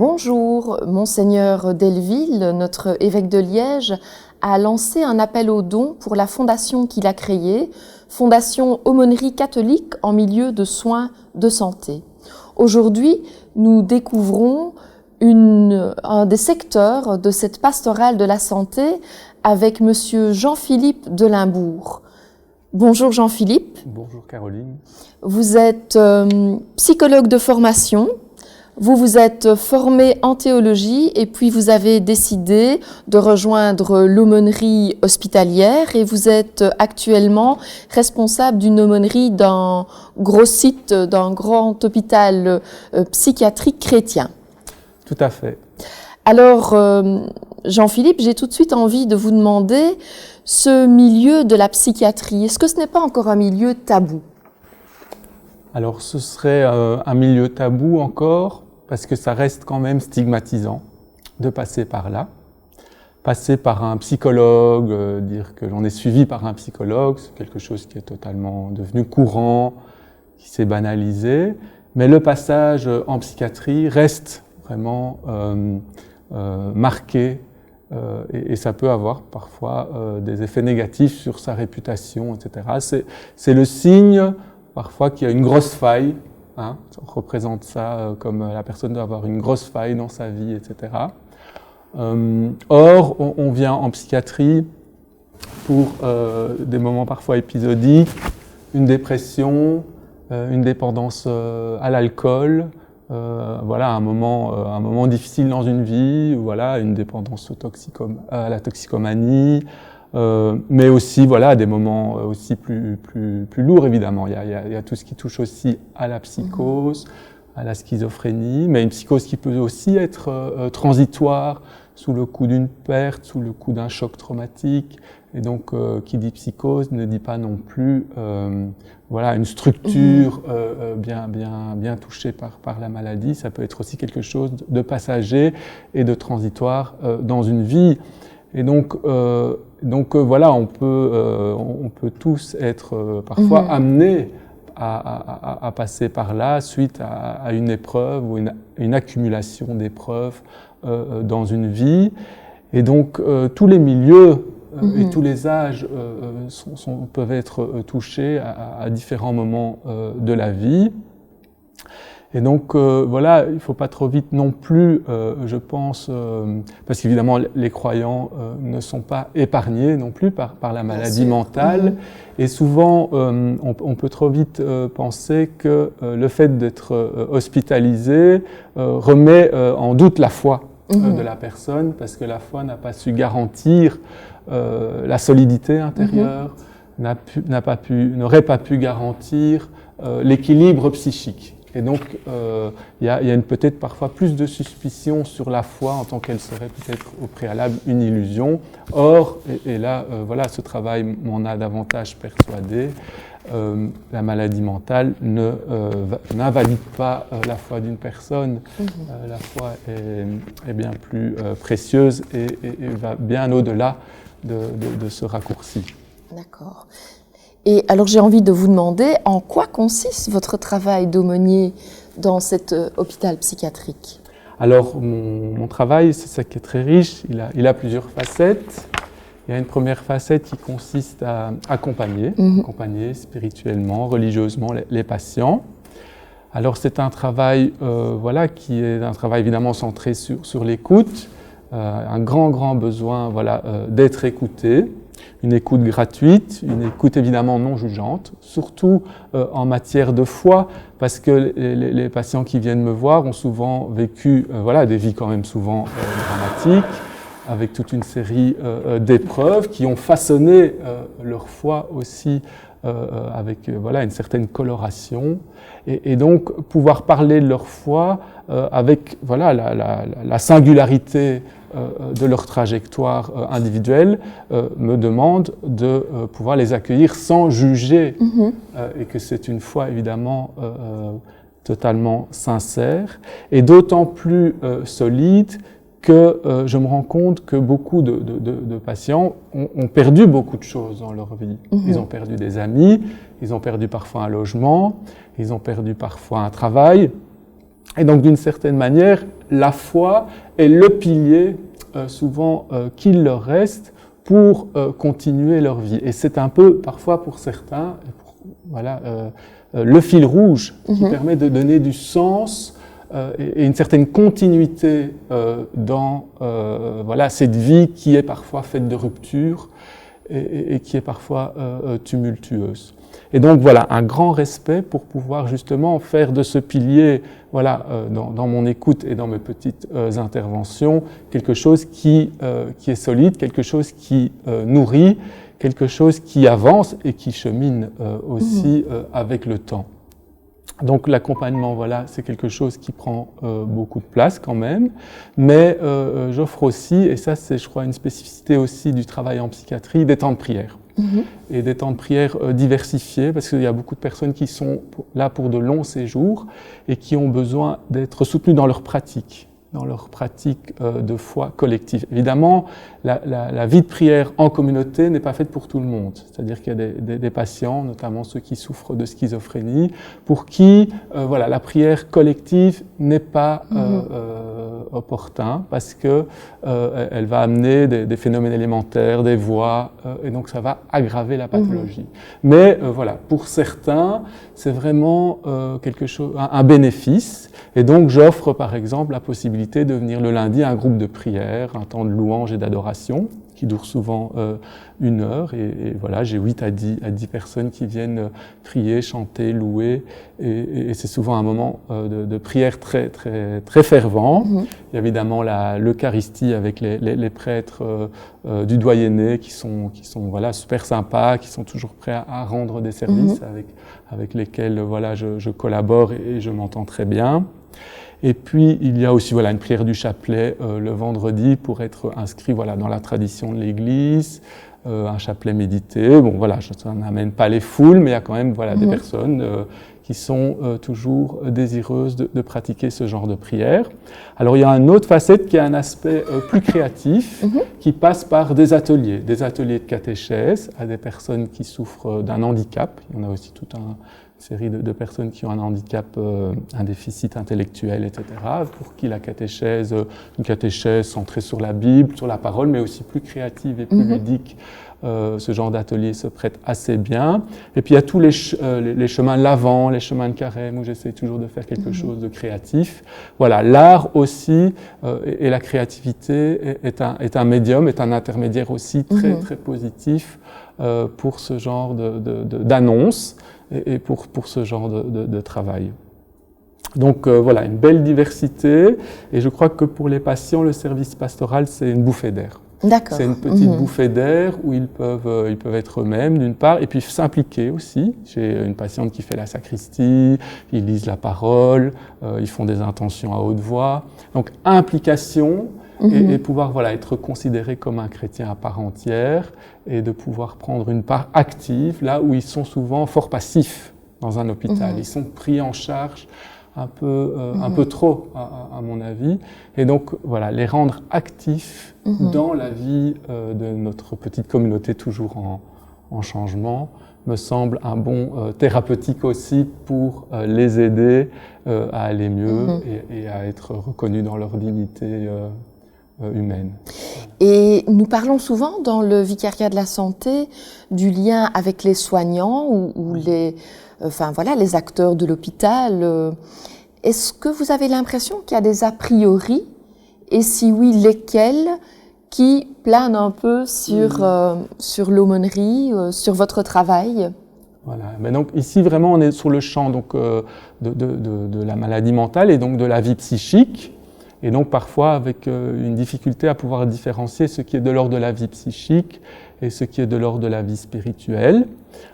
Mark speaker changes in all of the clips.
Speaker 1: Bonjour, Monseigneur Delville, notre évêque de Liège, a lancé un appel aux dons pour la fondation qu'il a créée, Fondation Aumônerie catholique en milieu de soins de santé. Aujourd'hui, nous découvrons un des secteurs de cette pastorale de la santé avec Monsieur Jean-Philippe de Limbourg. Bonjour Jean-Philippe.
Speaker 2: Bonjour Caroline.
Speaker 1: Vous êtes psychologue de formation. Vous vous êtes formé en théologie et puis vous avez décidé de rejoindre l'aumônerie hospitalière et vous êtes actuellement responsable d'une aumônerie d'un gros site, d'un grand hôpital psychiatrique chrétien.
Speaker 2: Tout à fait.
Speaker 1: Alors, Jean-Philippe, j'ai tout de suite envie de vous demander, ce milieu de la psychiatrie, est-ce que ce n'est pas encore un milieu tabou ?
Speaker 2: Alors ce serait un milieu tabou encore, parce que ça reste quand même stigmatisant de passer par là. Passer par un psychologue, dire que l'on est suivi par un psychologue, c'est quelque chose qui est totalement devenu courant, qui s'est banalisé. Mais le passage en psychiatrie reste vraiment marqué et ça peut avoir parfois des effets négatifs sur sa réputation, etc. C'est le signe parfois qu'il y a une grosse faille. Hein, on représente ça comme la personne doit avoir une grosse faille dans sa vie, etc. Or, on vient en psychiatrie pour des moments parfois épisodiques, une dépression, une dépendance à l'alcool, voilà, un moment difficile dans une vie, voilà, une dépendance à la toxicomanie, mais aussi voilà des moments aussi plus lourds évidemment. Il y a tout ce qui touche aussi à la psychose, à la schizophrénie, mais une psychose qui peut aussi être transitoire sous le coup d'une perte, sous le coup d'un choc traumatique. Et donc qui dit psychose ne dit pas non plus voilà une structure bien touchée par la maladie. Ça peut être aussi quelque chose de passager et de transitoire dans une vie. Et donc voilà, on peut tous être parfois amenés à passer par là suite à une épreuve ou une accumulation d'épreuves dans une vie. Et donc tous les milieux et tous les âges peuvent être touchés à différents moments de la vie. Et donc voilà, il ne faut pas trop vite non plus, je pense, parce qu'évidemment les croyants ne sont pas épargnés non plus par la maladie mentale. Et souvent, on peut trop vite penser que le fait d'être hospitalisé remet en doute la foi de la personne, parce que la foi n'a pas su garantir la solidité intérieure, n'aurait pas pu garantir l'équilibre psychique. Et donc, il y a peut-être parfois plus de suspicion sur la foi en tant qu'elle serait peut-être au préalable une illusion. Or, et là, voilà, ce travail m'en a davantage persuadé, la maladie mentale n'invalide pas la foi d'une personne. La foi est bien plus précieuse et va bien au-delà de ce raccourci.
Speaker 1: D'accord. Et alors j'ai envie de vous demander en quoi consiste votre travail d'aumônier dans cet hôpital psychiatrique ?
Speaker 2: Alors mon travail, c'est ça qui est très riche, il a plusieurs facettes. Il y a une première facette qui consiste à accompagner spirituellement, religieusement les patients. Alors c'est un travail voilà, qui est un travail évidemment centré sur l'écoute, un grand besoin voilà, d'être écouté. Une écoute gratuite, une écoute évidemment non jugeante, surtout en matière de foi, parce que les patients qui viennent me voir ont souvent vécu voilà, des vies quand même souvent dramatiques, avec toute une série d'épreuves qui ont façonné leur foi aussi avec voilà, une certaine coloration. Et donc pouvoir parler de leur foi avec voilà, la singularité de leur trajectoire individuelle me demande de pouvoir les accueillir sans juger et que c'est une foi évidemment totalement sincère et d'autant plus solide que je me rends compte que beaucoup de patients ont perdu beaucoup de choses dans leur vie. Ils ont perdu des amis, ils ont perdu parfois un logement, ils ont perdu parfois un travail. Et donc, d'une certaine manière, la foi est le pilier, souvent, qu'il leur reste pour continuer leur vie. Et c'est un peu, parfois, pour certains, le fil rouge qui permet de donner du sens et une certaine continuité dans cette vie qui est parfois faite de ruptures et qui est parfois tumultueuse. Et donc voilà, un grand respect pour pouvoir justement faire de ce pilier, dans mon écoute et dans mes petites interventions, quelque chose qui est solide, quelque chose qui nourrit, quelque chose qui avance et qui chemine aussi avec le temps. Donc l'accompagnement, c'est quelque chose qui prend beaucoup de place quand même, mais j'offre aussi, et ça c'est je crois une spécificité aussi du travail en psychiatrie, des temps de prière. Et des temps de prière diversifiés, parce qu'il y a beaucoup de personnes qui sont là pour de longs séjours et qui ont besoin d'être soutenues dans leur pratique de foi collective. Évidemment, la vie de prière en communauté n'est pas faite pour tout le monde. C'est-à-dire qu'il y a des patients, notamment ceux qui souffrent de schizophrénie, pour qui la prière collective n'est pas opportun, parce que elle va amener des phénomènes élémentaires, des voix, et donc ça va aggraver la pathologie. Mais pour certains, c'est vraiment quelque chose, un bénéfice. Et donc j'offre par exemple la possibilité de venir le lundi à un groupe de prière, un temps de louange et d'adoration, qui dure souvent 1 heure. Et j'ai 8 à 10 personnes qui viennent prier, chanter, louer. Et c'est souvent un moment de prière très, très, très fervent. Il y a évidemment l'Eucharistie avec les prêtres du doyenné qui sont super sympas, qui sont toujours prêts à rendre des services avec lesquels je collabore et je m'entends très bien. Et puis, il y a aussi une prière du chapelet le vendredi pour être inscrit dans la tradition de l'Église, un chapelet médité. Ça n'amène pas les foules, mais il y a quand même des personnes qui sont toujours désireuses de pratiquer ce genre de prière. Alors, il y a une autre facette qui a un aspect plus créatif, qui passe par des ateliers de catéchèse à des personnes qui souffrent d'un handicap. Il y en a aussi toute une série de personnes qui ont un handicap, un déficit intellectuel, etc., pour qui la catéchèse, une catéchèse centrée sur la Bible, sur la parole, mais aussi plus créative et plus ludique, ce genre d'atelier se prête assez bien. Et puis il y a tous les chemins de l'Avent, les chemins de Carême, où j'essaie toujours de faire quelque chose de créatif. L'art aussi et la créativité est un médium, est un intermédiaire aussi très très positif pour ce genre d'annonce et pour ce genre de travail. Donc une belle diversité, et je crois que pour les patients, le service pastoral, c'est une bouffée d'air.
Speaker 1: D'accord.
Speaker 2: C'est une petite bouffée d'air où ils peuvent être eux-mêmes d'une part, et puis s'impliquer aussi. J'ai une patiente qui fait la sacristie, ils lisent la parole, ils font des intentions à haute voix. Donc implication et pouvoir être considéré comme un chrétien à part entière et de pouvoir prendre une part active là où ils sont souvent fort passifs dans un hôpital. Ils sont pris en charge un peu trop, à mon avis. Et donc, les rendre actifs dans la vie de notre petite communauté, toujours en changement, me semble un bon thérapeutique aussi pour les aider à aller mieux et à être reconnus dans leur dignité humaine.
Speaker 1: Et nous parlons souvent dans le vicariat de la santé du lien avec les soignants ou les acteurs de l'hôpital. Est-ce que vous avez l'impression qu'il y a des a priori, et si oui, lesquels, qui planent un peu sur l'aumônerie, sur votre travail?
Speaker 2: Mais donc ici vraiment on est sur le champ de la maladie mentale et donc de la vie psychique. Et donc parfois avec une difficulté à pouvoir différencier ce qui est de l'ordre de la vie psychique et ce qui est de l'ordre de la vie spirituelle.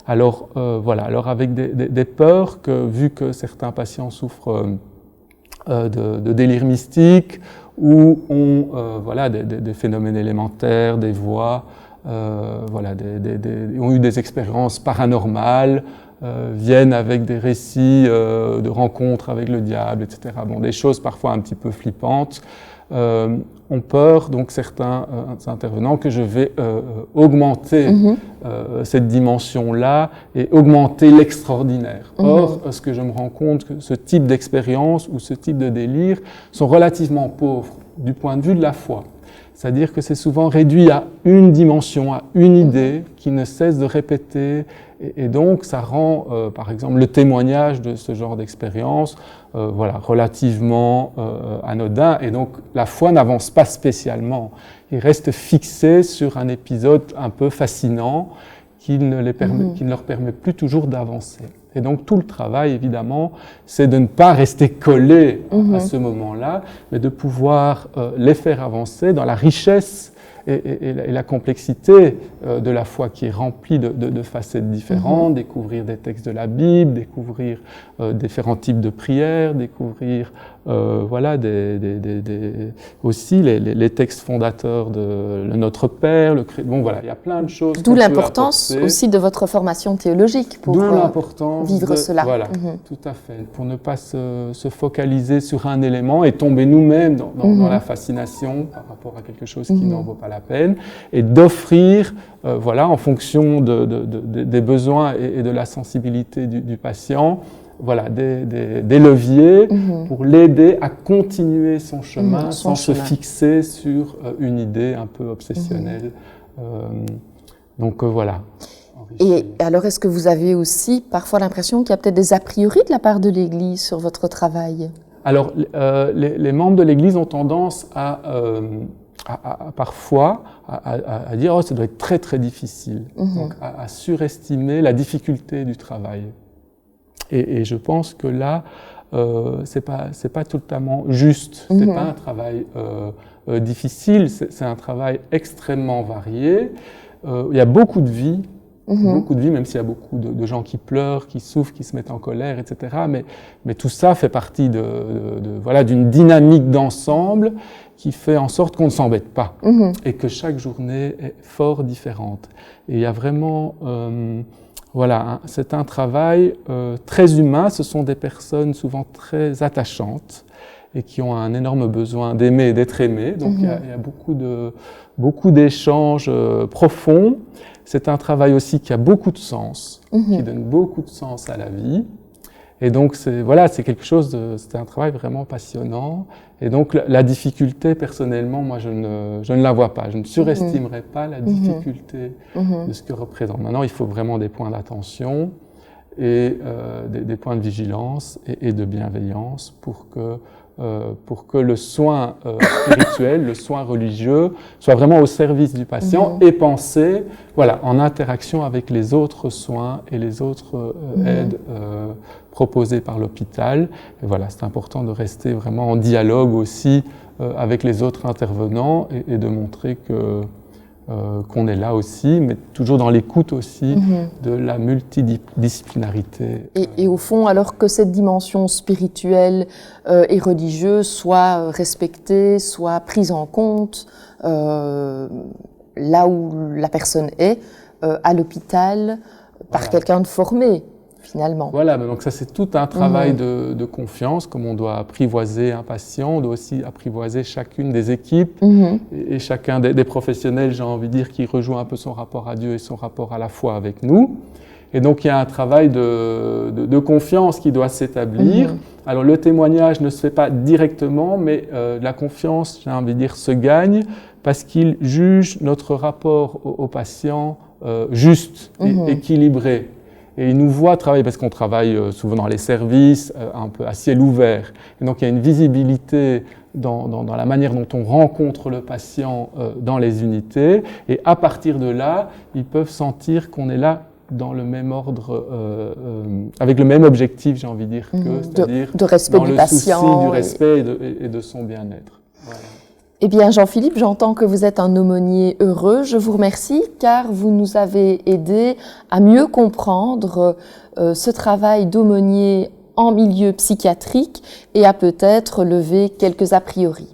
Speaker 2: Alors alors avec des peurs que, vu que certains patients souffrent de délire mystique ou ont des phénomènes élémentaires, des voix, ont eu des expériences paranormales, viennent avec des récits de rencontres avec le diable, etc. Bon, des choses parfois un petit peu flippantes. Ont peur, donc certains intervenants, que je vais augmenter cette dimension-là et augmenter l'extraordinaire. Or, ce que je me rends compte, que ce type d'expérience ou ce type de délire sont relativement pauvres du point de vue de la foi. C'est-à-dire que c'est souvent réduit à une dimension, à une idée qui ne cesse de répéter. Et donc, ça rend, par exemple, le témoignage de ce genre d'expérience voilà, relativement anodin. Et donc, la foi n'avance pas spécialement. Il reste fixé sur un épisode un peu fascinant qui ne leur permet plus toujours d'avancer. Et donc, tout le travail, évidemment, c'est de ne pas rester collé à ce moment-là, mais de pouvoir les faire avancer dans la richesse et la complexité de la foi qui est remplie de facettes différentes, découvrir des textes de la Bible, découvrir différents types de prières, découvrir voilà, aussi les textes fondateurs de Notre Père, le Christ. Bon, voilà, il y a plein de choses.
Speaker 1: D'où l'importance aussi de votre formation théologique pour vivre cela.
Speaker 2: Voilà, tout à fait. Pour ne pas se focaliser sur un élément et tomber nous-mêmes dans la fascination par rapport à quelque chose qui n'en vaut pas la peine, et d'offrir, voilà, en fonction des besoins et de la sensibilité du patient, voilà, des leviers pour l'aider à continuer son chemin sans se fixer sur une idée un peu obsessionnelle. Donc voilà.
Speaker 1: Et alors, est-ce que vous avez aussi parfois l'impression qu'il y a peut-être des a priori de la part de l'Église sur votre travail?
Speaker 2: Alors, les membres de l'Église ont tendance parfois à dire « oh, ça doit être très très difficile », donc à surestimer la difficulté du travail. Et je pense que là, c'est pas totalement juste. C'est pas un travail difficile. C'est un travail extrêmement varié. Il y a beaucoup de vie, même s'il y a beaucoup de gens qui pleurent, qui souffrent, qui se mettent en colère, etc. Mais tout ça fait partie voilà, d'une dynamique d'ensemble qui fait en sorte qu'on ne s'embête pas et que chaque journée est fort différente. Et il y a vraiment voilà, c'est un travail très humain. Ce sont des personnes souvent très attachantes et qui ont un énorme besoin d'aimer et d'être aimées. Donc il y a beaucoup d'échanges profonds. C'est un travail aussi qui a beaucoup de sens, qui donne beaucoup de sens à la vie. Et donc voilà, c'est un travail vraiment passionnant. Et donc la difficulté, personnellement, moi je ne la vois pas. Je ne surestimerai pas la difficulté de ce que représente. Maintenant, il faut vraiment des points d'attention et des points de vigilance et de bienveillance pour que le soin spirituel, le soin religieux, soit vraiment au service du patient et pensé, voilà, en interaction avec les autres soins et les autres aides proposées par l'hôpital. Et voilà, c'est important de rester vraiment en dialogue aussi avec les autres intervenants et de montrer qu'on est là aussi, mais toujours dans l'écoute aussi de la multidisciplinarité.
Speaker 1: Et au fond, alors que cette dimension spirituelle et religieuse soit respectée, soit prise en compte là où la personne est, à l'hôpital, par quelqu'un de formé, finalement.
Speaker 2: Voilà, donc ça c'est tout un travail de confiance, comme on doit apprivoiser un patient, on doit aussi apprivoiser chacune des équipes et chacun des professionnels, j'ai envie de dire, qui rejoint un peu son rapport à Dieu et son rapport à la foi avec nous. Et donc il y a un travail de confiance qui doit s'établir. Alors le témoignage ne se fait pas directement, mais la confiance, j'ai envie de dire, se gagne parce qu'il juge notre rapport au patient juste et équilibré. Et il nous voit travailler, parce qu'on travaille souvent dans les services, un peu à ciel ouvert. Et donc il y a une visibilité dans la manière dont on rencontre le patient dans les unités. Et à partir de là, ils peuvent sentir qu'on est là dans le même ordre, avec le même objectif, j'ai envie de dire, c'est-à-dire
Speaker 1: de respect
Speaker 2: dans
Speaker 1: du
Speaker 2: le
Speaker 1: patient
Speaker 2: souci du respect et de son bien-être. Voilà.
Speaker 1: Eh bien, Jean-Philippe, j'entends que vous êtes un aumônier heureux. Je vous remercie car vous nous avez aidé à mieux comprendre ce travail d'aumônier en milieu psychiatrique et à peut-être lever quelques a priori.